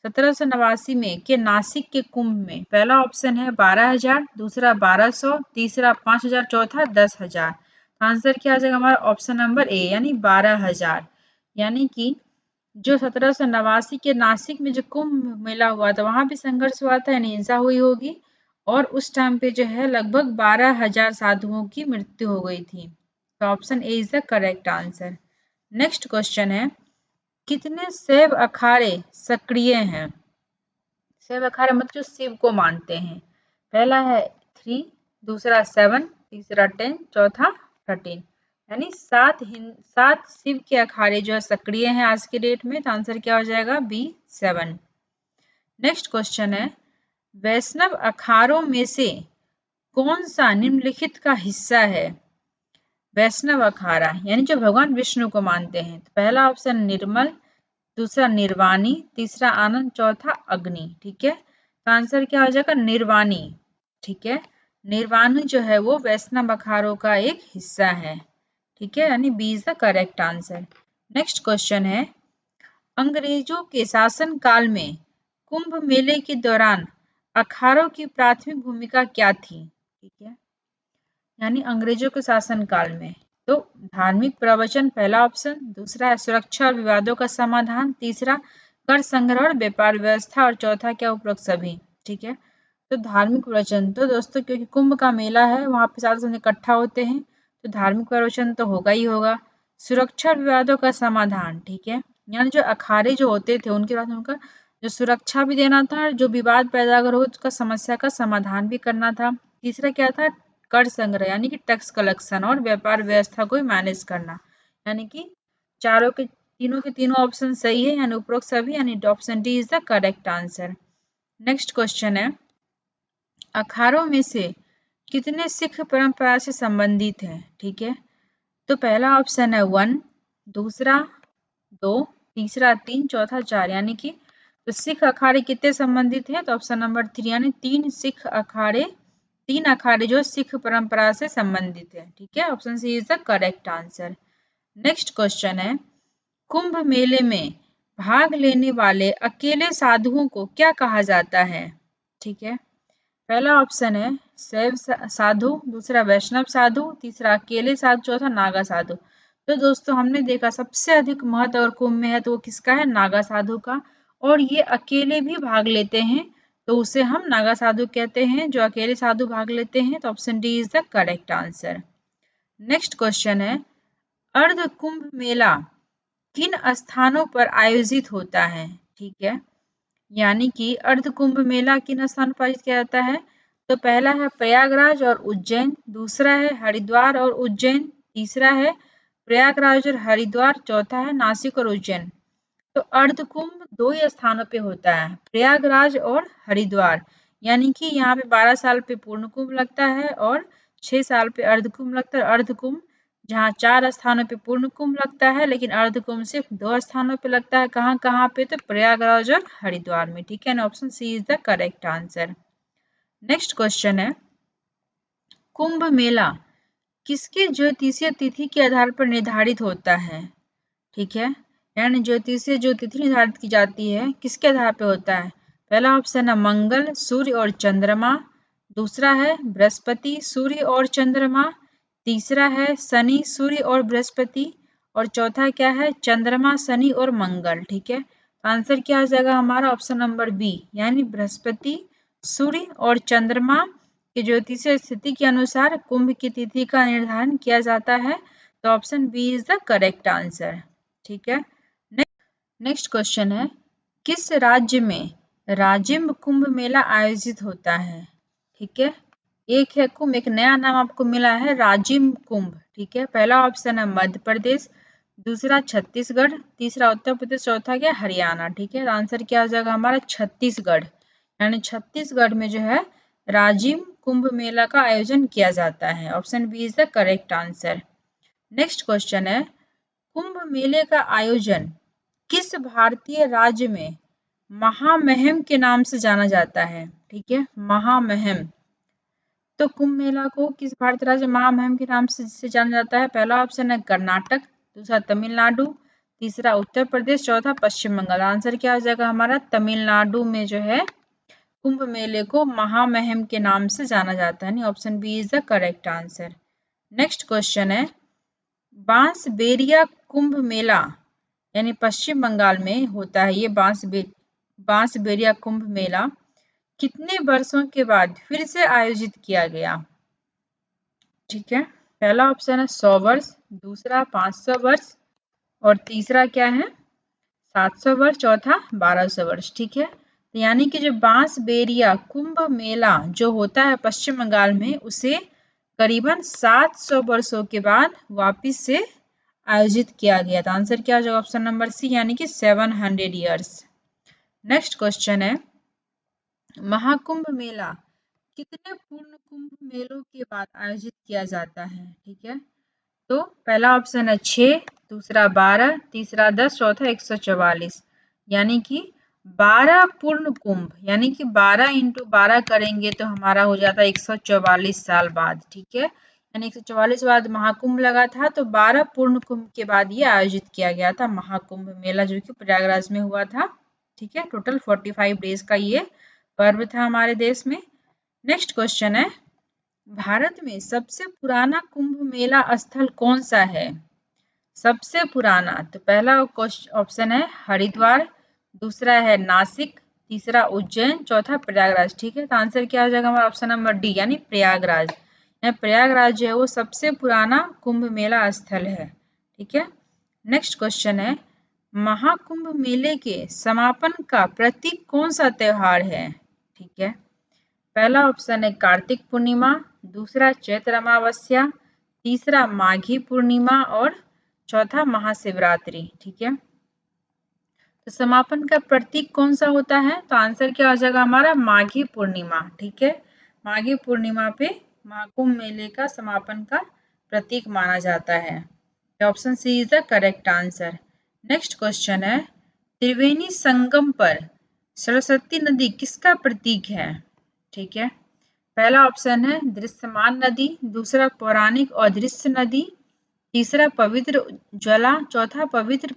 1789 में के नासिक के कुंभ में पहला ऑप्शन है 12,000, दूसरा 1200, तीसरा 5,000, चौथा 10,000। आंसर क्या आ जाएगा हमारा? ऑप्शन नंबर ए यानी 12,000। यानी कि जो 1789 के नासिक में जो कुंभ मेला हुआ था वहां भी संघर्ष हुआ था यानी हिंसा हुई होगी और उस टाइम पे जो है लगभग 12,000 साधुओं की मृत्यु हो गई थी। तो option A is the correct answer. Next question है कितने शैव अखाड़े सक्रिय हैं? शैव अखाड़े मतलब जो शिव को मानते हैं। पहला है 3, दूसरा 7, तीसरा 10, चौथा 13। यानी 7 शिव के अखाड़े जो है सक्रिय हैं आज के डेट में। तो आंसर क्या हो जाएगा? बी 7। नेक्स्ट क्वेश्चन है वैष्णव अखाड़ों में से कौन सा निम्नलिखित का हिस्सा है? वैष्णव अखाड़ा यानी जो भगवान विष्णु को मानते हैं। तो पहला ऑप्शन निर्मल, दूसरा निर्वाणी, तीसरा आनंद, चौथा अग्नि। ठीक है। तो आंसर क्या हो जाएगा? निर्वाणी। ठीक है। निर्वाणी जो है वो वैष्णव अखाड़ों का एक हिस्सा है। ठीक है, यानी B is the correct answer. Next question है अंग्रेजों के शासन काल में कुंभ मेले के दौरान अखाड़ों की प्राथमिक भूमिका क्या थी? ठीक है। यानी अंग्रेजों के शासन काल में तो धार्मिक प्रवचन पहला ऑप्शन, दूसरा है सुरक्षा और विवादों का समाधान, तीसरा कर संग्रह और व्यापार व्यवस्था और चौथा क्या? उपरोक्त सभी। ठीक है। तो धार्मिक प्रवचन तो दोस्तों क्योंकि कुंभ का मेला है वहां पे सारे जन इकट्ठा होते हैं तो धार्मिक प्रवचन तो होगा ही होगा। सुरक्षा और विवादों का समाधान, ठीक है, यानी जो अखाड़े जो होते थे उनके बाद उनका जो सुरक्षा भी देना था और जो विवाद पैदा अगर हो उसका समस्या का समाधान भी करना था। तीसरा क्या था? कर संग्रह यानी कि टैक्स कलेक्शन और व्यापार व्यवस्था को मैनेज करना। यानी कि तीनों के तीनों ऑप्शन सही है यानी उपरोक्त सभी, यानी option D is the correct answer. Next question है अखाड़ों में से कितने सिख परंपरा से संबंधित हैं? ठीक है। तो पहला ऑप्शन है 1, दूसरा 2, तीसरा 3, चौथा 4। यानी कि तो सिख अखाड़े कितने संबंधित हैं? तो ऑप्शन नंबर 3 यानी 3 अखाड़े जो सिख परंपरा से संबंधित है। ठीक है, option C is the correct answer. Next question है कुंभ मेले में भाग लेने वाले अकेले साधुओं को क्या कहा जाता है? ठीक है। पहला ऑप्शन है शैव साधु, दूसरा वैष्णव साधु, तीसरा अकेले साधु, चौथा नागा साधु। तो दोस्तों हमने देखा सबसे अधिक महत्व और कुंभ में है तो वो किसका है? नागा साधु का। और ये अकेले भी भाग लेते हैं तो उसे हम नागा साधु कहते हैं जो अकेले साधु भाग लेते हैं। तो option D is the correct answer. Next question है अर्ध कुंभ मेला किन स्थानों पर आयोजित होता है? ठीक है। यानी कि अर्ध कुंभ मेला किन स्थान पर आयोजित किया जाता है? तो पहला है प्रयागराज और उज्जैन, दूसरा है हरिद्वार और उज्जैन, तीसरा है प्रयागराज और हरिद्वार, चौथा है नासिक और उज्जैन। तो अर्ध कुंभ 2 ही स्थानों पे होता है, प्रयागराज और हरिद्वार। यानी कि यहाँ पे 12 साल पे पूर्ण कुंभ लगता है और 6 साल पे अर्ध कुंभ लगता है। अर्ध कुंभ जहाँ 4 स्थानों पे पूर्ण कुंभ लगता है लेकिन अर्ध कुंभ सिर्फ 2 स्थानों पे लगता है। कहाँ कहाँ पे? तो प्रयागराज और हरिद्वार में। ठीक है ना, option C is the correct answer. Next question है कुंभ मेला किसके ज्योतिषीय तिथि के आधार पर निर्धारित होता है? ठीक है। यानी ज्योतिषीय जो तिथि निर्धारित की जाती है किसके आधार पर होता है? पहला ऑप्शन है मंगल, सूर्य और चंद्रमा, दूसरा है बृहस्पति, सूर्य और चंद्रमा, तीसरा है शनि, सूर्य और बृहस्पति और चौथा क्या है? चंद्रमा, शनि और मंगल। ठीक है। आंसर क्या आ जाएगा हमारा? ऑप्शन नंबर बी यानी बृहस्पति, सूर्य और चंद्रमा की ज्योतिषीय स्थिति के अनुसार कुंभ की तिथि का निर्धारण किया जाता है। तो option B is the correct answer. ठीक है। नेक्स्ट क्वेश्चन है किस राज्य में राजिम कुंभ मेला आयोजित होता है? ठीक है। एक है कुंभ, एक नया नाम आपको मिला है राजिम कुंभ। ठीक है, पहला ऑप्शन है मध्य प्रदेश, दूसरा छत्तीसगढ़, तीसरा उत्तर प्रदेश, चौथा क्या हरियाणा। ठीक है, आंसर क्या हो जाएगा हमारा छत्तीसगढ़, यानी छत्तीसगढ़ में जो है राजिम कुंभ मेला का आयोजन किया जाता है। Option B is the correct answer. Next question है, कुंभ मेले का आयोजन किस भारतीय राज्य में महामहिम के नाम से जाना जाता है? ठीक है, महामहिम। तो कुंभ मेला को किस भारतीय राज्य महामहिम के नाम से जाना जाता है? पहला ऑप्शन है कर्नाटक, दूसरा तमिलनाडु, तीसरा उत्तर प्रदेश, चौथा पश्चिम बंगाल। आंसर क्या हो जाएगा हमारा? तमिलनाडु में जो है कुंभ मेले को महामहिम के नाम से जाना जाता है। Option B is the correct answer. Next question है, बांसबेरिया कुंभ मेला यानी पश्चिम बंगाल में होता है ये बांसबेरिया कुंभ मेला कितने वर्षों के बाद फिर से आयोजित किया गया? ठीक है, पहला ऑप्शन है 100 वर्ष, दूसरा 500 वर्ष और तीसरा क्या है 700 वर्ष, चौथा 1200 वर्ष। ठीक है, तो यानी कि जो बांसबेरिया कुंभ मेला जो होता है पश्चिम बंगाल में, उसे करीबन 700 वर्षों के बाद वापिस से आयोजित किया गया था। आंसर क्या हो जाएगा? ऑप्शन नंबर सी, यानी कि 700 ईयर्स। नेक्स्ट क्वेश्चन है, महाकुंभ मेला कितने पूर्ण कुंभ मेलों के बाद आयोजित किया जाता है? ठीक है, तो पहला ऑप्शन है 6, दूसरा 12, तीसरा 10, चौथा 144, यानी कि 12 पूर्ण कुंभ, यानी कि 12 इंटू 12 करेंगे तो हमारा हो जाता है 144 साल बाद। ठीक है, यानी 144 बाद महाकुंभ लगा था, तो 12 पूर्ण कुंभ के बाद ये आयोजित किया गया था महाकुंभ मेला, जो कि प्रयागराज में हुआ था। ठीक है, टोटल 45 डेज का ये पर्व था हमारे देश में। नेक्स्ट क्वेश्चन है, भारत में सबसे पुराना कुंभ मेला स्थल कौन सा है? सबसे पुराना, तो पहला ऑप्शन है हरिद्वार, दूसरा है नासिक, तीसरा उज्जैन, चौथा प्रयागराज। ठीक है, तो आंसर क्या हो जाएगा हमारा? ऑप्शन नंबर डी, यानी प्रयागराज। प्रयागराज जो है वो सबसे पुराना कुंभ मेला स्थल है। ठीक है, नेक्स्ट क्वेश्चन है, महाकुंभ मेले के समापन का प्रतीक कौन सा त्योहार है? ठीक है, पहला ऑप्शन है कार्तिक पूर्णिमा, दूसरा चैत्र अमावस्या, तीसरा माघी पूर्णिमा और चौथा महाशिवरात्रि। ठीक है, तो समापन का प्रतीक कौन सा होता है? तो आंसर क्या हो जाएगा हमारा? माघी पूर्णिमा। ठीक है, माघी पूर्णिमा पे महाकुंभ मेले का समापन का प्रतीक माना जाता है। Option C is the correct answer. Next question है, त्रिवेणी संगम पर सरस्वती नदी किसका प्रतीक है? ठीक है, पहला ऑप्शन है दृश्यमान नदी, दूसरा पौराणिक और दृश्य नदी, तीसरा पवित्र ज्वाला, चौथा पवित्र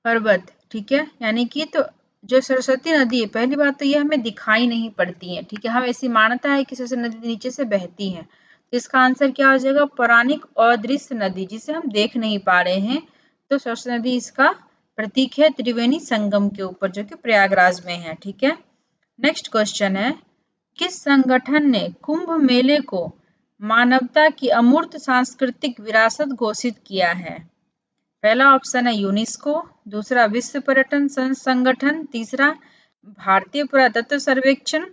पर्वत। ठीक है, यानी कि तो जो सरस्वती नदी है, पहली बात तो ये हमें दिखाई नहीं पड़ती है। ठीक है, हम ऐसी मान्यता है कि सरस्वती नदी नीचे से बहती है, तो इसका आंसर क्या हो जाएगा? पौराणिक और दृश्य नदी, जिसे हम देख नहीं पा रहे हैं, तो सरस्वती नदी इसका प्रतीक है त्रिवेणी संगम के ऊपर, जो कि प्रयागराज में है। ठीक है, नेक्स्ट क्वेश्चन है, किस संगठन ने कुंभ मेले को मानवता की अमूर्त सांस्कृतिक विरासत घोषित किया है? पहला ऑप्शन है यूनेस्को, दूसरा विश्व पर्यटन संगठन, तीसरा भारतीय पुरातत्व सर्वेक्षण,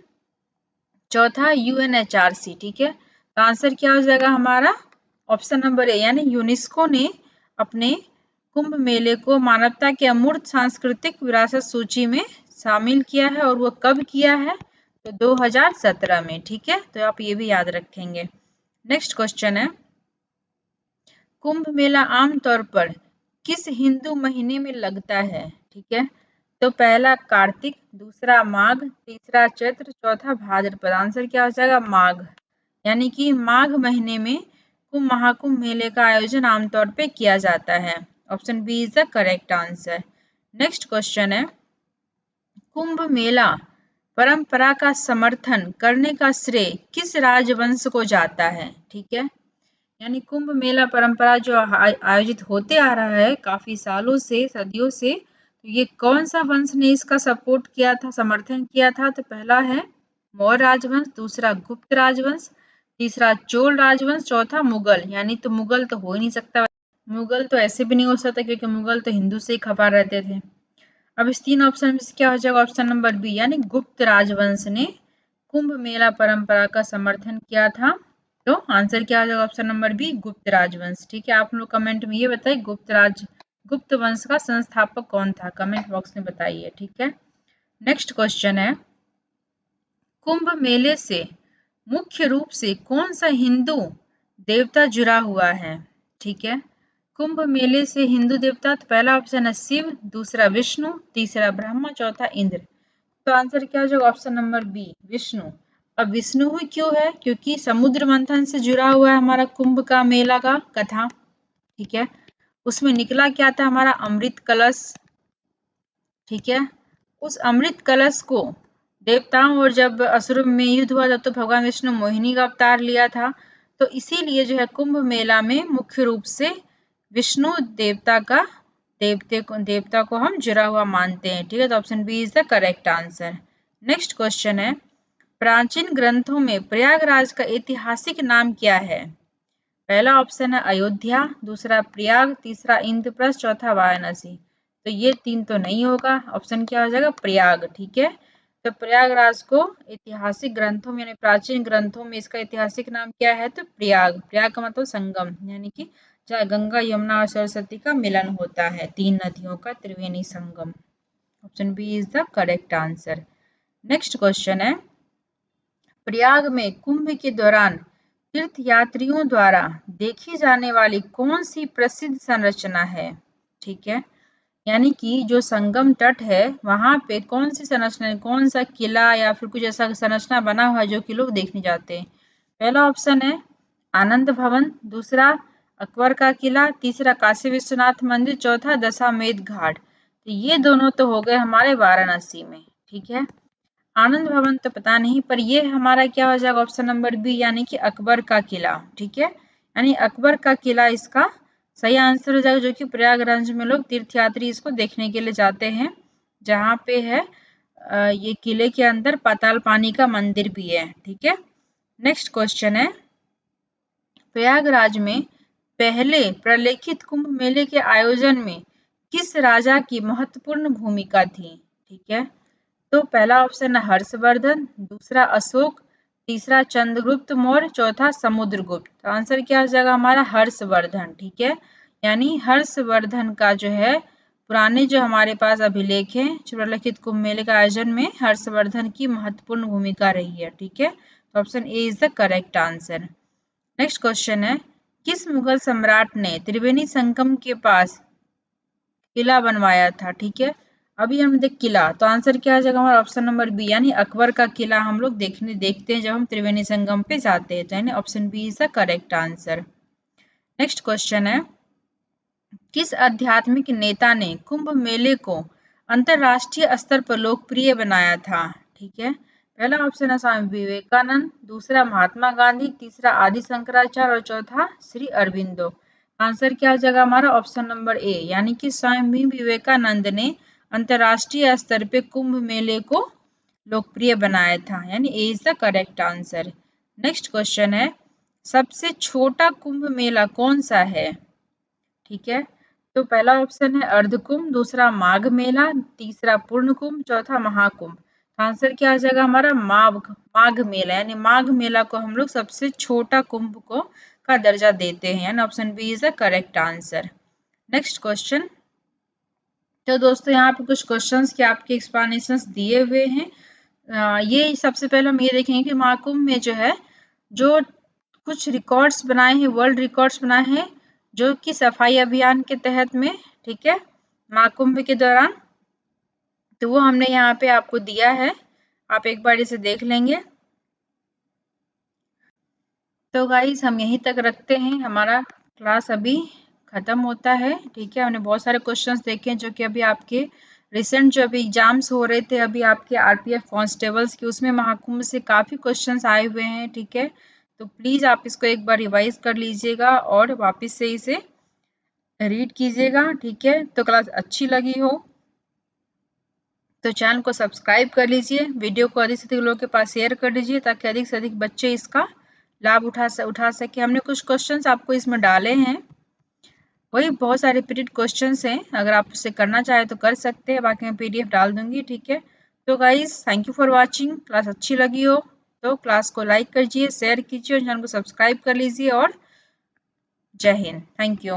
चौथा यूएनएचआरसी। ठीक है, तो आंसर क्या हो जाएगा हमारा? ऑप्शन नंबर ए, यानी यूनेस्को ने अपने कुंभ मेले को मानवता के अमूर्त सांस्कृतिक विरासत सूची में शामिल किया है, और वो कब किया है? तो 2017 में। ठीक है, तो आप ये भी याद रखेंगे। नेक्स्ट क्वेश्चन है, कुंभ मेला आमतौर पर किस हिंदू महीने में लगता है? ठीक है, तो पहला कार्तिक, दूसरा माघ, तीसरा चैत्र, चौथा भाद्रपद। आंसर क्या हो जाएगा? माघ, यानी कि माघ महीने में महाकुंभ मेले का आयोजन आमतौर पे किया जाता है। Option B is the correct answer. Next question है, कुंभ मेला परंपरा का समर्थन करने का श्रेय किस राजवंश को जाता है? ठीक है, यानी कुंभ मेला परंपरा जो आयोजित होते आ रहा है काफी सालों से, सदियों से, तो ये कौन सा वंश ने इसका सपोर्ट किया था, समर्थन किया था? तो पहला है मौर्य राजवंश, दूसरा गुप्त राजवंश, तीसरा चोल राजवंश, चौथा मुगल। यानी तो मुगल तो हो ही नहीं सकता, मुगल तो ऐसे भी नहीं हो सकता, क्योंकि मुगल तो हिंदू से ही खफा रहते थे। अब इस 3 ऑप्शन में से क्या हो जाएगा? ऑप्शन नंबर बी यानी गुप्त राजवंश ने कुंभ मेला परंपरा का समर्थन किया था। तो आंसर क्या हो जाएगा? ऑप्शन नंबर बी गुप्त राजवंश। ठीक है, आप लोग कमेंट में ये बताइए गुप्त वंश का संस्थापक कौन था? कमेंट बॉक्स में बताइए। ठीक है, नेक्स्ट क्वेश्चन है, कुंभ मेले से मुख्य रूप से कौन सा हिंदू देवता जुड़ा हुआ है? ठीक है, कुंभ मेले से हिंदू देवता, तो पहला ऑप्शन है शिव, दूसरा विष्णु, तीसरा ब्रह्मा, चौथा इंद्र। तो आंसर क्या हो जाएगा? Option number B Vishnu. अब विष्णु ही क्यों है? क्योंकि समुद्र मंथन से जुड़ा हुआ है हमारा कुंभ का मेला का कथा। ठीक है, उसमें निकला क्या था? हमारा अमृत कलश। ठीक है, उस अमृत कलश को देवताओं और जब असुरों में युद्ध हुआ तब तो भगवान विष्णु मोहिनी का अवतार लिया था। तो इसीलिए जो है कुंभ मेला में मुख्य रूप से विष्णु देवता को हम जुड़ा हुआ मानते हैं। ठीक है, तो option B is the correct answer. Next question है, प्राचीन ग्रंथों में प्रयागराज का ऐतिहासिक नाम क्या है? पहला ऑप्शन है अयोध्या, दूसरा प्रयाग, तीसरा इंद्रप्रस्थ, चौथा वाराणसी। तो ये 3 तो नहीं होगा, ऑप्शन क्या हो जाएगा? प्रयाग। ठीक है, तो प्रयागराज को ऐतिहासिक ग्रंथों में यानी प्राचीन ग्रंथों में इसका ऐतिहासिक नाम क्या है? तो प्रयाग। प्रयाग का मतलब संगम, यानी कि जहाँ गंगा यमुना और सरस्वती का मिलन होता है, 3 नदियों का Triveni Sangam. Option B is the correct answer. Next question है, प्रयाग में कुंभ के दौरान तीर्थयात्रियों द्वारा देखी जाने वाली कौन सी प्रसिद्ध संरचना है? ठीक है, यानी कि जो संगम तट है वहां पे कौन सी संरचना, कौन सा किला या फिर कुछ ऐसा संरचना बना हुआ है जो कि लोग देखने जाते हैं? पहला ऑप्शन है आनंद भवन, दूसरा अकबर का किला, तीसरा काशी विश्वनाथ मंदिर, चौथा दशामेध घाट। तो ये दोनों तो हो गए हमारे वाराणसी में। ठीक है, आनंद भवन तो पता नहीं, पर ये हमारा क्या हो जाएगा? ऑप्शन नंबर बी यानी कि अकबर का किला। ठीक है, यानी अकबर का किला इसका सही आंसर हो जाएगा, जो कि प्रयागराज में लोग तीर्थयात्री इसको देखने के लिए जाते हैं, जहाँ पे है ये किले के अंदर पाताल पानी का मंदिर भी है। ठीक है, नेक्स्ट क्वेश्चन है, प्रयागराज में पहले प्रलेखित कुंभ मेले के आयोजन में किस राजा की महत्वपूर्ण भूमिका थी? ठीक है, तो पहला ऑप्शन है हर्षवर्धन, दूसरा अशोक, तीसरा चंद्रगुप्त मौर्य, चौथा समुद्रगुप्त। तो आंसर क्या हो जाएगा हमारा? हर्षवर्धन। ठीक है, यानी हर्षवर्धन का जो है पुराने जो हमारे पास अभिलेख है प्रलेखित कुंभ मेले का आयोजन में हर्षवर्धन की महत्वपूर्ण भूमिका रही है। ठीक है, तो option A is the correct answer. Next question है, किस मुगल सम्राट ने त्रिवेणी संगम के पास किला बनवाया था? ठीक है, अभी हम देख किला, तो आंसर क्या आ जाएगा हमारा? ऑप्शन नंबर बी यानी अकबर का किला हम लोग देखते हैं जब हम त्रिवेणी संगम पे जाते हैं, तो यानी option B is the correct answer. Next question है, किस आध्यात्मिक नेता ने कुंभ मेले को अंतरराष्ट्रीय स्तर पर लोकप्रिय बनाया था? ठीक है, पहला ऑप्शन है स्वामी विवेकानंद, दूसरा महात्मा गांधी, तीसरा आदि शंकराचार्य और चौथा श्री अरविंदो। आंसर क्या हो जाएगा हमारा? ऑप्शन नंबर ए यानी कि स्वामी विवेकानंद ने अंतरराष्ट्रीय स्तर पे कुंभ मेले को लोकप्रिय बनाया था, यानी A is the correct answer. Next question है, सबसे छोटा कुंभ मेला कौन सा है? ठीक है, तो पहला ऑप्शन है अर्धकुंभ, दूसरा माघ मेला, तीसरा पूर्ण कुंभ, चौथा महाकुंभ। आंसर क्या आ जाएगा हमारा? माघ मेला, यानी माघ मेला को हम लोग सबसे छोटा कुंभ को का दर्जा देते हैं, यानी option B is the correct answer. Next question, तो दोस्तों यहाँ पे कुछ क्वेश्चंस के आपके एक्सप्लेनेशंस दिए हुए हैं। ये सबसे पहले हम ये देखेंगे कि महाकुंभ में जो है जो कुछ रिकॉर्ड्स बनाए हैं, वर्ल्ड रिकॉर्ड्स बनाए हैं जो कि सफाई अभियान के तहत में। ठीक है, महाकुंभ के दौरान, तो वो हमने यहाँ पे आपको दिया है, आप एक बार इसे देख लेंगे। तो गाइस हम यहीं तक रखते हैं, हमारा क्लास अभी खत्म होता है। ठीक है, हमने बहुत सारे क्वेश्चंस देखे जो कि अभी आपके रिसेंट जो अभी एग्जाम्स हो रहे थे अभी आपके आरपीएफ कांस्टेबल्स के, उसमें महाकुंभ से काफ़ी क्वेश्चंस आए हुए हैं। ठीक है, तो प्लीज़ आप इसको एक बार रिवाइज कर लीजिएगा और वापस से इसे रीड कीजिएगा। ठीक है, तो क्लास अच्छी लगी हो तो चैनल को सब्सक्राइब कर लीजिए, वीडियो को अधिक से अधिक लोगों के पास शेयर कर दीजिए ताकि अधिक से अधिक बच्चे इसका लाभ उठा सके। हमने कुछ क्वेश्चंस आपको इसमें डाले हैं, वही बहुत सारे रिपीटेड क्वेश्चंस हैं, अगर आप उसे करना चाहें तो कर सकते हैं, बाकी मैं पीडीएफ डाल दूंगी, ठीक है। तो guys thank you for watching. Class अच्छी लगी हो तो क्लास को लाइक कीजिए, शेयर कीजिए और चैनल को सब्सक्राइब कर लीजिए। और जय हिंद, थैंक यू।